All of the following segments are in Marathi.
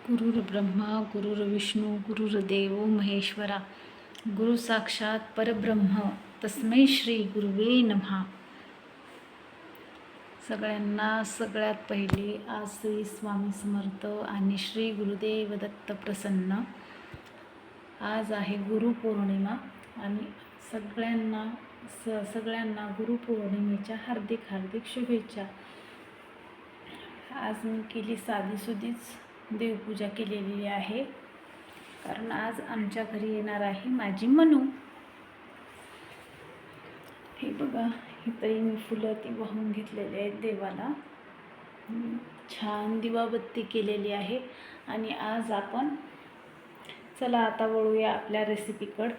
गुरुर्ब्रह्मा गुरुर्विष्णू गुरुर्देव महेश्वरा गुरु साक्षात परब्रह्म तस्मै श्री गुरुवे नमः. सगळ्यांना सगळ्यात पहिले आज श्री स्वामी समर्थ आणि श्री गुरुदेव दत्त प्रसन्न. आज आहे गुरुपौर्णिमा आणि सगळ्यांना गुरुपौर्णिमेच्या हार्दिक हार्दिक शुभेच्छा. आज मी केली साधीसुधीच देवपूजा केलेली आहे, कारण आज आमच्या घरी येणार आहे माझी मनू. हे बघा, इथंही मी फुलं ती वाहून घेतलेली आहेत देवाला. छान दिवाबत्ती केलेली आहे. आणि आज आपण चला आता वळूया आपल्या रेसिपीकडं.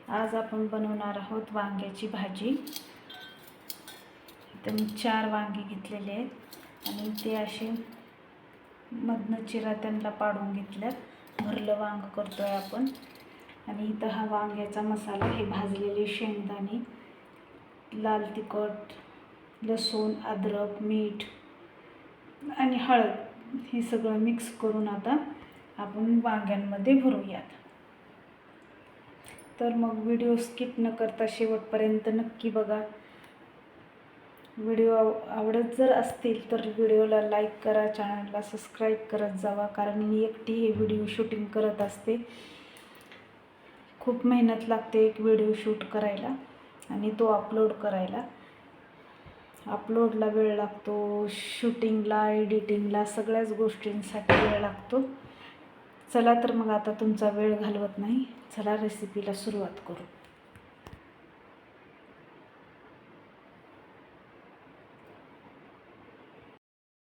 आज आपण बनवणार आहोत वांग्याची भाजी. तर मी 4 वांगे घेतलेले आहेत आणि ते असे मधनं चिरा त्यांना पाडून घेतल्यात. भरलं वांग करतोय आपण. आणि इथं हा वांग्याचा मसाला, हे भाजलेले शेंगदाणे, लाल तिखट, लसूण, अद्रक, मीठ आणि हळद हे सगळं मिक्स करून आता आपण वांग्यांमध्ये भरूयात. तर मग व्हिडिओ स्किप न करता शेवटपर्यंत नक्की बघा. व्हिडिओ आवडत जर असतील तर व्हिडिओला लाईक करा, चॅनलला सबस्क्राईब करत जावा, कारण मी एकटी हे व्हिडिओ शूटिंग करत असते. खूप मेहनत लागते एक व्हिडिओ शूट करायला आणि तो अपलोड करायला. अपलोडला वेळ लागतो, शूटिंगला, एडिटिंगला, सगळ्याच गोष्टींसाठी वेळ लागतो. चला तर मग आता तुमचा वेळ घालवत नाही, चला रेसिपीला सुरुवात करू.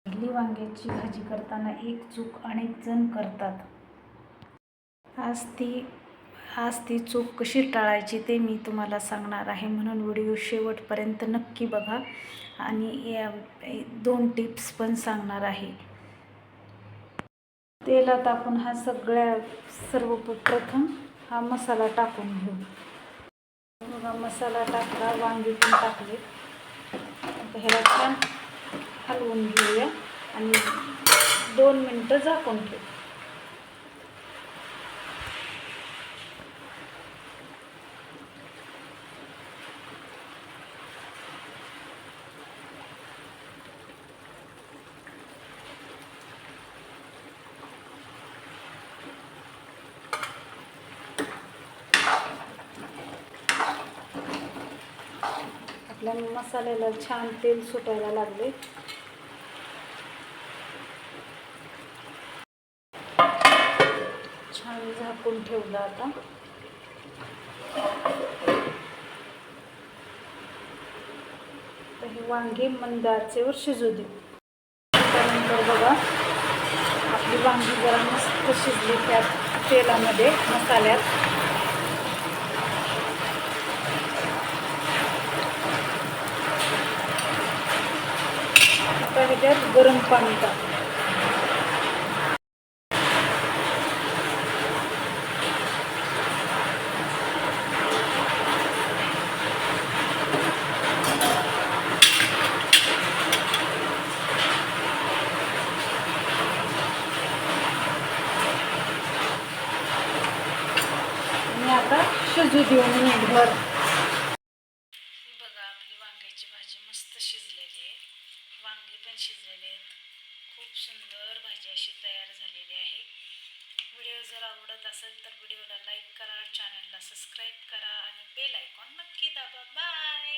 भरली वांग्याची भाजी करताना एक चूक अनेक जण करतात. आज ती चूक कशी टाळायची ते मी तुम्हाला सांगणार आहे, म्हणून व्हिडिओ शेवटपर्यंत नक्की बघा. आणि या 2 टिप्स पण सांगणार आहे. तेलात आपण सर्वप्रथम हा मसाला टाकून घेऊ. बघा, मसाला टाकला, वांगी पण टाकले. आता ह्याला छान हलवून घेऊया आणि 2 मिनटं झाकून ठेवू. आपल्या मसाल्याला छान तेल सुटायला लागले. छान झाकून ठेवलं. आता हे वांगी मंद आचेवर शिजू देऊ. त्यानंतर बघा, आपली वांगी जरा मस्त शिजली त्या तेलामध्ये, मसाल्यात. आता ह्याच्यात गरम पाणी टाक. आणि आता शिजू देऊन मिनिटभर. बघा, आपली वांग्याची भाजी मस्त शिजलेली आहे. वांगी पण शिजलेले आहेत. खूप सुंदर भाजी अशी तयार झालेली आहे. व्हिडिओ जर आवडत असेल तर व्हिडिओला लाईक करा, चॅनलला सबस्क्राईब करा आणि बेल आयकॉन नक्की दाबा. बाय.